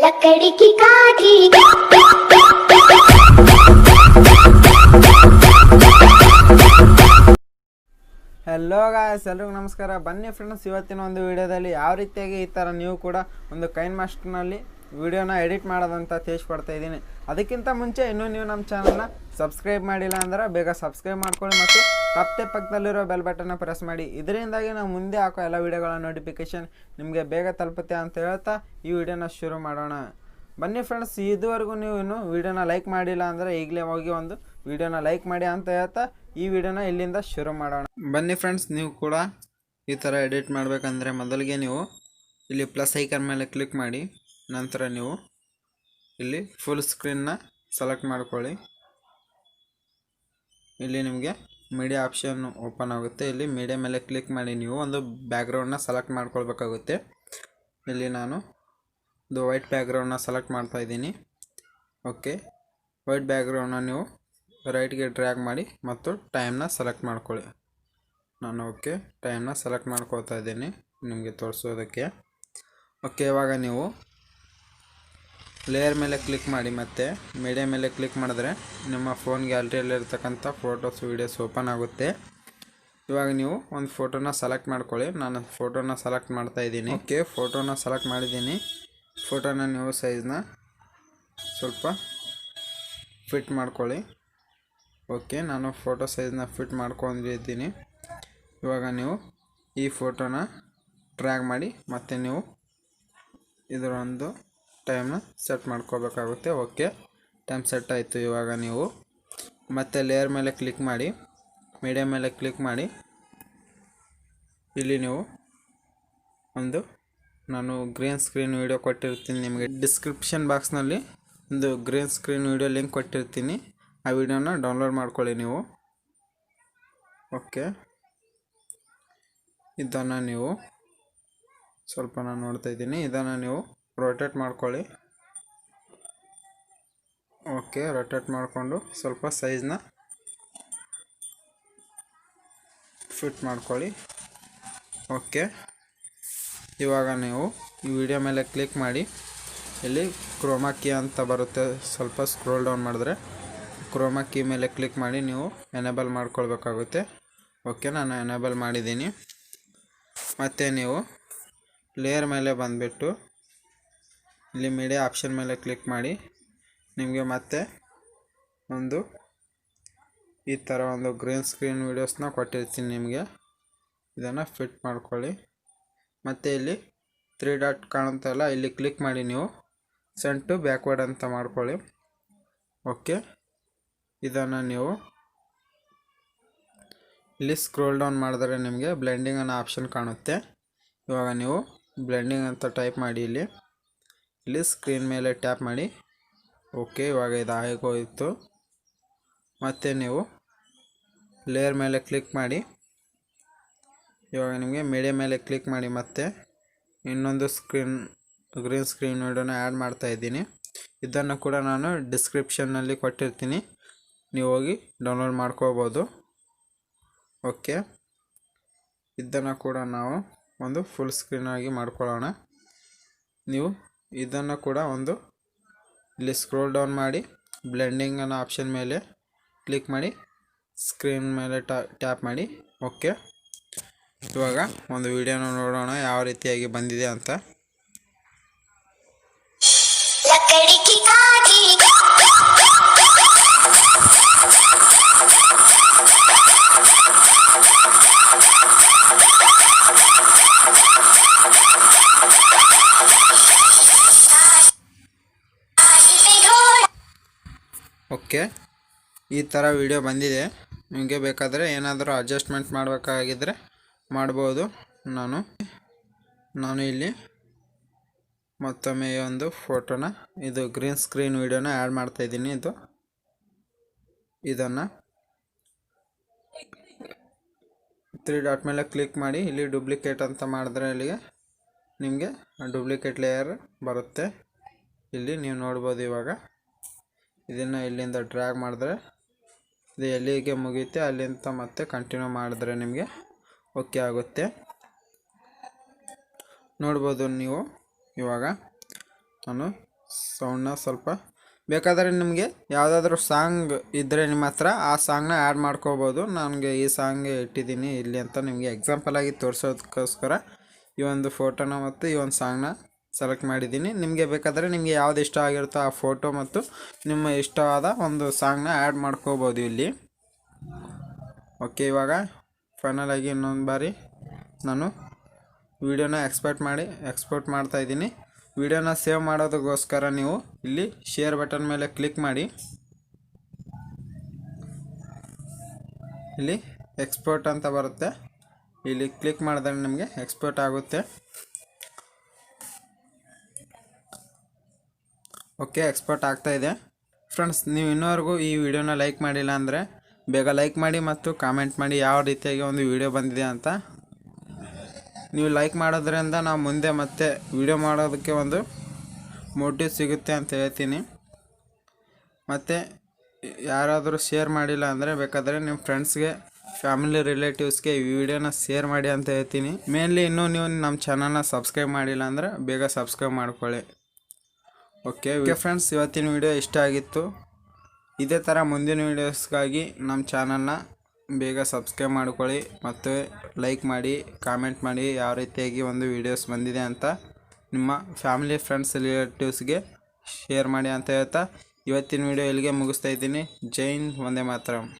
लकड़ी की काठी। ಹೆಲೋ ಗಾಯ್ಸ್, ಎಲ್ರಿಗೂ ನಮಸ್ಕಾರ. ಬನ್ನಿ ಫ್ರೆಂಡ್ಸ್, ಇವತ್ತಿನ ಒಂದು ವಿಡಿಯೋದಲ್ಲಿ ಯಾವ ರೀತಿಯಾಗಿ ಈ ಥರ ನೀವು ಕೂಡ ಒಂದು ಕೈನ್ಮಾಸ್ಟರ್ನಲ್ಲಿ ವಿಡಿಯೋನ ಎಡಿಟ್ ಮಾಡೋದಂತ ತಿಳಿಸ್ಕೊಡ್ತಾ ಇದ್ದೀನಿ. ಅದಕ್ಕಿಂತ ಮುಂಚೆ ಇನ್ನೂ ನೀವು ನಮ್ಮ ಚಾನಲ್ನ ಸಬ್ಸ್ಕ್ರೈಬ್ ಮಾಡಿಲ್ಲ ಅಂದ್ರೆ ಬೇಗ ಸಬ್ಸ್ಕ್ರೈಬ್ ಮಾಡ್ಕೊಳ್ಳಿ ಮತ್ತು ತಪ್ಪದೆ ಪಕ್ಕದಲ್ಲಿರೋ ಬೆಲ್ ಬಟನ್ನ ಪ್ರೆಸ್ ಮಾಡಿ. ಇದರಿಂದಾಗಿ ನಾವು ಮುಂದೆ ಹಾಕೋ ಎಲ್ಲ ವಿಡಿಯೋಗಳ ನೋಟಿಫಿಕೇಷನ್ ನಿಮಗೆ ಬೇಗ ತಲುಪುತ್ತೆ ಅಂತ ಹೇಳ್ತಾ ಈ ವಿಡಿಯೋನ ಶುರು ಮಾಡೋಣ. ಬನ್ನಿ ಫ್ರೆಂಡ್ಸ್, ಇದುವರೆಗೂ ನೀವು ಇನ್ನೂ ವಿಡಿಯೋನ ಲೈಕ್ ಮಾಡಿಲ್ಲ ಅಂದರೆ ಈಗಲೇ ಹೋಗಿ ಒಂದು ವಿಡಿಯೋನ ಲೈಕ್ ಮಾಡಿ ಅಂತ ಹೇಳ್ತಾ ಈ ವಿಡಿಯೋನ ಇಲ್ಲಿಂದ ಶುರು ಮಾಡೋಣ. ಬನ್ನಿ ಫ್ರೆಂಡ್ಸ್, ನೀವು ಕೂಡ ಈ ಥರ ಎಡಿಟ್ ಮಾಡಬೇಕಂದ್ರೆ ಮೊದಲಿಗೆ ನೀವು ಇಲ್ಲಿ ಪ್ಲಸ್ ಐಕನ್ ಮೇಲೆ ಕ್ಲಿಕ್ ಮಾಡಿ, ನಂತರ ನೀವು ಇಲ್ಲಿ ಫುಲ್ ಸ್ಕ್ರೀನ್ನ ಸೆಲೆಕ್ಟ್ ಮಾಡ್ಕೊಳ್ಳಿ. ಇಲ್ಲಿ ನಿಮಗೆ ಮೀಡಿಯಾ ಆಪ್ಷನ್ ಓಪನ್ ಆಗುತ್ತೆ. ಇಲ್ಲಿ ಮೀಡಿಯಾ ಮೇಲೆ ಕ್ಲಿಕ್ ಮಾಡಿ ನೀವು ಒಂದು ಬ್ಯಾಕ್ಗ್ರೌಂಡನ್ನ ಸೆಲೆಕ್ಟ್ ಮಾಡ್ಕೊಳ್ಬೇಕಾಗುತ್ತೆ. ಇಲ್ಲಿ ನಾನು ಒಂದು ವೈಟ್ ಬ್ಯಾಕ್ಗ್ರೌಂಡನ್ನ ಸೆಲೆಕ್ಟ್ ಮಾಡ್ತಾ ಇದ್ದೀನಿ. ಓಕೆ, ವೈಟ್ ಬ್ಯಾಕ್ಗ್ರೌಂಡನ್ನ ನೀವು ರೈಟ್ಗೆ ಡ್ರ್ಯಾಗ್ ಮಾಡಿ ಮತ್ತು ಟೈಮ್ನ ಸೆಲೆಕ್ಟ್ ಮಾಡ್ಕೊಳ್ಳಿ. ನಾನು ಓಕೆ ಟೈಮ್ನ ಸೆಲೆಕ್ಟ್ ಮಾಡ್ಕೊಳ್ತಾ ಇದ್ದೀನಿ ನಿಮಗೆ ತೋರಿಸೋದಕ್ಕೆ. ಓಕೆ, ಇವಾಗ ನೀವು ಲೇಯರ್ ಮೇಲೆ ಕ್ಲಿಕ್ ಮಾಡಿ ಮತ್ತು ಮೀಡಿಯಾ ಮೇಲೆ ಕ್ಲಿಕ್ ಮಾಡಿದ್ರೆ ನಿಮ್ಮ ಫೋನ್ ಗ್ಯಾಲರಿಯಲ್ಲಿರ್ತಕ್ಕಂಥ ಫೋಟೋಸ್ ವೀಡಿಯೋಸ್ ಓಪನ್ ಆಗುತ್ತೆ. ಇವಾಗ ನೀವು ಒಂದು ಫೋಟೋನ ಸೆಲೆಕ್ಟ್ ಮಾಡ್ಕೊಳ್ಳಿ. ನಾನು ಫೋಟೋನ ಸೆಲೆಕ್ಟ್ ಮಾಡ್ತಾ ಇದ್ದೀನಿ. ಓಕೆ, ಫೋಟೋನ ಸೆಲೆಕ್ಟ್ ಮಾಡಿದ್ದೀನಿ. ಫೋಟೋನ ನೀವು ಸೈಜ್ನ ಸ್ವಲ್ಪ ಫಿಟ್ ಮಾಡ್ಕೊಳ್ಳಿ. ಓಕೆ, ನಾನು ಫೋಟೋ ಸೈಜ್ನ ಫಿಟ್ ಮಾಡ್ಕೊಂಡಿದ್ದೀನಿ. ಇವಾಗ ನೀವು ಈ ಫೋಟೋನ ಡ್ರ್ಯಾಗ್ ಮಾಡಿ ಮತ್ತು ನೀವು ಇದರೊಂದು ಟೈಮ್ನ ಸೆಟ್ ಮಾಡ್ಕೋಬೇಕಾಗುತ್ತೆ. ಓಕೆ, ಟೈಮ್ ಸೆಟ್ ಆಯಿತು. ಇವಾಗ ನೀವು ಮತ್ತೆ ಲೇಯರ್ ಮೇಲೆ ಕ್ಲಿಕ್ ಮಾಡಿ, ಮೀಡಿಯಾ ಮೇಲೆ ಕ್ಲಿಕ್ ಮಾಡಿ, ಇಲ್ಲಿ ನೀವು ಒಂದು ನಾನು ಗ್ರೀನ್ ಸ್ಕ್ರೀನ್ ವಿಡಿಯೋ ಕೊಟ್ಟಿರ್ತೀನಿ. ನಿಮಗೆ ಡಿಸ್ಕ್ರಿಪ್ಷನ್ ಬಾಕ್ಸ್ನಲ್ಲಿ ಒಂದು ಗ್ರೀನ್ ಸ್ಕ್ರೀನ್ ವಿಡಿಯೋ ಲಿಂಕ್ ಕೊಟ್ಟಿರ್ತೀನಿ. ಆ ವಿಡಿಯೋನ ಡೌನ್ಲೋಡ್ ಮಾಡ್ಕೊಳ್ಳಿ ನೀವು. ಓಕೆ, ಇದನ್ನು ನೀವು ಸ್ವಲ್ಪ ನಾನು ನೋಡ್ತಾ ಇದ್ದೀನಿ. ಇದನ್ನು ನೀವು ರೊಟೇಟ್ ಮಾಡ್ಕೊಳ್ಳಿ. ಓಕೆ, ರೊಟೇಟ್ ಮಾಡಿಕೊಂಡು ಸ್ವಲ್ಪ ಸೈಜ್ನ ಫಿಟ್ ಮಾಡ್ಕೊಳ್ಳಿ. ಓಕೆ, ಇವಾಗ ನೀವು ಈ ವಿಡಿಯೋ ಮೇಲೆ ಕ್ಲಿಕ್ ಮಾಡಿ, ಇಲ್ಲಿ ಕ್ರೋಮಾ ಕೀ ಅಂತ ಬರುತ್ತೆ. ಸ್ವಲ್ಪ ಸ್ಕ್ರೋಲ್ ಡೌನ್ ಮಾಡಿದ್ರೆ ಕ್ರೋಮಾ ಕೀ ಮೇಲೆ ಕ್ಲಿಕ್ ಮಾಡಿ ನೀವು ಎನೇಬಲ್ ಮಾಡ್ಕೊಳ್ಬೇಕಾಗುತ್ತೆ. ಓಕೆ, ನಾನು ಎನೇಬಲ್ ಮಾಡಿದ್ದೀನಿ. ಮತ್ತು ನೀವು ಲೇಯರ್ ಮೇಲೆ ಬಂದುಬಿಟ್ಟು ಇಲ್ಲಿ ಮೀಡಿಯಾ ಆಪ್ಷನ್ ಮೇಲೆ ಕ್ಲಿಕ್ ಮಾಡಿ, ನಿಮಗೆ ಮತ್ತೆ ಒಂದು ಈ ಥರ ಒಂದು ಗ್ರೀನ್ ಸ್ಕ್ರೀನ್ ವೀಡಿಯೋಸ್ನ ಕೊಟ್ಟಿರ್ತೀನಿ ನಿಮಗೆ. ಇದನ್ನು ಫಿಟ್ ಮಾಡ್ಕೊಳ್ಳಿ. ಮತ್ತು ಇಲ್ಲಿ 3 ಡಾಟ್ ಕಾಣುತ್ತಲ್ಲ, ಇಲ್ಲಿ ಕ್ಲಿಕ್ ಮಾಡಿ ನೀವು ಸೆಂಡ್ ಟು ಬ್ಯಾಕ್ವರ್ಡ್ ಅಂತ ಮಾಡ್ಕೊಳ್ಳಿ. ಓಕೆ, ಇದನ್ನು ನೀವು ಇಲ್ಲಿ ಸ್ಕ್ರೋಲ್ ಡೌನ್ ಮಾಡಿದ್ರೆ ನಿಮಗೆ ಬ್ಲೆಂಡಿಂಗ್ ಅನ್ನೋ ಆಪ್ಷನ್ ಕಾಣುತ್ತೆ. ಇವಾಗ ನೀವು ಬ್ಲೆಂಡಿಂಗ್ ಅಂತ ಟೈಪ್ ಮಾಡಿ ಇಲ್ಲಿ ಸ್ಕ್ರೀನ್ ಮೇಲೆ ಟ್ಯಾಪ್ ಮಾಡಿ. ಓಕೆ, ಇವಾಗ ಇದು ಆಗೋಯಿತು. ಮತ್ತು ನೀವು ಲೇಯರ್ ಮೇಲೆ ಕ್ಲಿಕ್ ಮಾಡಿ, ಇವಾಗ ನಿಮಗೆ ಮೀಡಿಯಾ ಮೇಲೆ ಕ್ಲಿಕ್ ಮಾಡಿ ಮತ್ತೆ ಇನ್ನೊಂದು ಗ್ರೀನ್ ಸ್ಕ್ರೀನ್ ವಿಡಿಯೋನ ಆ್ಯಡ್ ಮಾಡ್ತಾ ಇದ್ದೀನಿ. ಇದನ್ನು ಕೂಡ ನಾನು ಡಿಸ್ಕ್ರಿಪ್ಷನ್ನಲ್ಲಿ ಕೊಟ್ಟಿರ್ತೀನಿ, ನೀವು ಹೋಗಿ ಡೌನ್ಲೋಡ್ ಮಾಡ್ಕೋಬೋದು. ಓಕೆ, ಇದನ್ನು ಕೂಡ ನಾವು ಒಂದು ಫುಲ್ ಸ್ಕ್ರೀನಾಗಿ ಮಾಡ್ಕೊಳ್ಳೋಣ. ನೀವು ಇದನ್ನು ಕೂಡ ಒಂದು ಇಲ್ಲಿ ಸ್ಕ್ರೋಲ್ ಡೌನ್ ಮಾಡಿ ಬ್ಲೆಂಡಿಂಗ್ ಅನ್ನೋ ಆಪ್ಷನ್ ಮೇಲೆ ಕ್ಲಿಕ್ ಮಾಡಿ ಸ್ಕ್ರೀನ್ ಮೇಲೆ ಟ್ಯಾಪ್ ಮಾಡಿ. ಓಕೆ, ಇವಾಗ ಒಂದು ವಿಡಿಯೋನ ನೋಡೋಣ ಯಾವ ರೀತಿಯಾಗಿ ಬಂದಿದೆ ಅಂತ. ಓಕೆ, ಈ ಥರ ವಿಡಿಯೋ ಬಂದಿದೆ. ನಿಮಗೆ ಬೇಕಾದರೆ ಏನಾದರೂ ಅಡ್ಜಸ್ಟ್ಮೆಂಟ್ ಮಾಡಬೇಕಾಗಿದ್ದರೆ ಮಾಡ್ಬೋದು. ನಾನು ಇಲ್ಲಿ ಮತ್ತೊಮ್ಮೆ ಒಂದು ಫೋಟೋನ ಇದು ಗ್ರೀನ್ ಸ್ಕ್ರೀನ್ ವಿಡಿಯೋನ ಆ್ಯಡ್ ಮಾಡ್ತಾಯಿದ್ದೀನಿ. ಇದನ್ನು 3 ಡಾಟ್ ಮೇಲೆ ಕ್ಲಿಕ್ ಮಾಡಿ ಇಲ್ಲಿ ಡೂಪ್ಲಿಕೇಟ್ ಅಂತ ಮಾಡಿದ್ರೆ ಇಲ್ಲಿಗೆ ನಿಮಗೆ ಡೂಪ್ಲಿಕೇಟ್ ಲೇಯರ್ ಬರುತ್ತೆ. ಇಲ್ಲಿ ನೀವು ನೋಡ್ಬೋದು. ಇವಾಗ ಇದನ್ನು ಇಲ್ಲಿಂದ ಡ್ರ್ಯಾಗ್ ಮಾಡಿದ್ರೆ ಇದು ಎಲ್ಲಿಗೆ ಮುಗಿಯುತ್ತೆ ಅಲ್ಲಿಂದ ಮತ್ತೆ ಕಂಟಿನ್ಯೂ ಮಾಡಿದ್ರೆ ನಿಮಗೆ ಓಕೆ ಆಗುತ್ತೆ. ನೋಡ್ಬೋದು ನೀವು. ಇವಾಗ ನಾನು ಸೌಂಡ್ನ ಸ್ವಲ್ಪ ಬೇಕಾದರೆ ನಿಮಗೆ ಯಾವುದಾದ್ರೂ ಸಾಂಗ್ ಇದ್ದರೆ ನಿಮ್ಮ ಹತ್ರ ಆ ಸಾಂಗ್ನ ಆ್ಯಡ್ ಮಾಡ್ಕೋಬೋದು. ನನಗೆ ಈ ಸಾಂಗ್ ಇಟ್ಟಿದ್ದೀನಿ ಇಲ್ಲಿ ಅಂತ ನಿಮಗೆ ಎಕ್ಸಾಂಪಲ್ ಆಗಿ ತೋರಿಸೋದಕ್ಕೋಸ್ಕರ ಈ ಒಂದು ಫೋಟೋನ ಮತ್ತು ಈ ಒಂದು ಸಾಂಗ್ನ ಸೆಲೆಕ್ಟ್ ಮಾಡಿದ್ದೀನಿ. ನಿಮಗೆ ಬೇಕಾದರೆ ನಿಮಗೆ ಯಾವ್ದು ಇಷ್ಟ ಆಗಿರುತ್ತೋ ಆ ಫೋಟೋ ಮತ್ತು ನಿಮ್ಮ ಇಷ್ಟವಾದ ಒಂದು ಸಾಂಗ್ನ ಆ್ಯಡ್ ಮಾಡ್ಕೋಬೋದು ಇಲ್ಲಿ. ಓಕೆ, ಇವಾಗ ಫೈನಲ್ ಆಗಿ ಇನ್ನೊಂದು ಬಾರಿ ನಾನು ವಿಡಿಯೋನ ಎಕ್ಸ್ಪೋರ್ಟ್ ಮಾಡ್ತಾ ಇದ್ದೀನಿ. ವಿಡಿಯೋನ ಸೇವ್ ಮಾಡೋದಕ್ಕೋಸ್ಕರ ನೀವು ಇಲ್ಲಿ ಶೇರ್ ಬಟನ್ ಮೇಲೆ ಕ್ಲಿಕ್ ಮಾಡಿ ಇಲ್ಲಿ ಎಕ್ಸ್ಪೋರ್ಟ್ ಅಂತ ಬರುತ್ತೆ. ಇಲ್ಲಿ ಕ್ಲಿಕ್ ಮಾಡಿದ್ರೆ ನಿಮಗೆ ಎಕ್ಸ್ಪೋರ್ಟ್ ಆಗುತ್ತೆ. ಓಕೆ, ಎಕ್ಸ್ಪೋರ್ಟ್ ಆಗ್ತಾ ಇದೆ. ಫ್ರೆಂಡ್ಸ್, ನೀವು ಇನ್ನೂವರೆಗೂ ಈ ವಿಡಿಯೋನ ಲೈಕ್ ಮಾಡಿಲ್ಲ ಅಂದರೆ ಬೇಗ ಲೈಕ್ ಮಾಡಿ ಮತ್ತು ಕಾಮೆಂಟ್ ಮಾಡಿ ಯಾವ ರೀತಿಯಾಗಿ ಒಂದು ವಿಡಿಯೋ ಬಂದಿದೆ ಅಂತ. ನೀವು ಲೈಕ್ ಮಾಡೋದ್ರಿಂದ ನಾವು ಮುಂದೆ ಮತ್ತೆ ವಿಡಿಯೋ ಮಾಡೋದಕ್ಕೆ ಒಂದು ಮೋಟಿವ್ ಸಿಗುತ್ತೆ ಅಂತ ಹೇಳ್ತೀನಿ. ಮತ್ತು ಯಾರಾದರೂ ಶೇರ್ ಮಾಡಿಲ್ಲ ಅಂದರೆ ಬೇಕಾದರೆ ನಿಮ್ಮ ಫ್ರೆಂಡ್ಸ್ಗೆ, ಫ್ಯಾಮಿಲಿ ರಿಲೇಟಿವ್ಸ್ಗೆ ಈ ವಿಡಿಯೋನ ಶೇರ್ ಮಾಡಿ ಅಂತ ಹೇಳ್ತೀನಿ. ಮೇನ್ಲಿ ಇನ್ನೂ ನೀವು ನಮ್ಮ ಚಾನಲ್ನ ಸಬ್ಸ್ಕ್ರೈಬ್ ಮಾಡಿಲ್ಲ ಅಂದರೆ ಬೇಗ ಸಬ್ಸ್ಕ್ರೈಬ್ ಮಾಡ್ಕೊಳ್ಳಿ. ಓಕೆ ಫ್ರೆಂಡ್ಸ್, ಇವತ್ತಿನ ವಿಡಿಯೋ ಇಷ್ಟ ಆಗಿತ್ತು. ಇದೇ ಥರ ಮುಂದಿನ ವೀಡಿಯೋಸ್ಗಾಗಿ ನಮ್ಮ ಚಾನಲ್ನ ಬೇಗ ಸಬ್ಸ್ಕ್ರೈಬ್ ಮಾಡ್ಕೊಳ್ಳಿ ಮತ್ತು ಲೈಕ್ ಮಾಡಿ, ಕಾಮೆಂಟ್ ಮಾಡಿ ಯಾವ ರೀತಿಯಾಗಿ ಒಂದು ವೀಡಿಯೋಸ್ ಬಂದಿದೆ ಅಂತ ನಿಮ್ಮ ಫ್ಯಾಮಿಲಿ, ಫ್ರೆಂಡ್ಸ್, ರಿಲೇಟಿವ್ಸ್ಗೆ ಶೇರ್ ಮಾಡಿ ಅಂತ ಹೇಳ್ತಾ ಇವತ್ತಿನ ವಿಡಿಯೋ ಇಲ್ಲಿಗೆ ಮುಗಿಸ್ತಾ ಇದ್ದೀನಿ. ಜೈ ಹಿಂದ್, ವಂದೇ ಮಾತರಂ.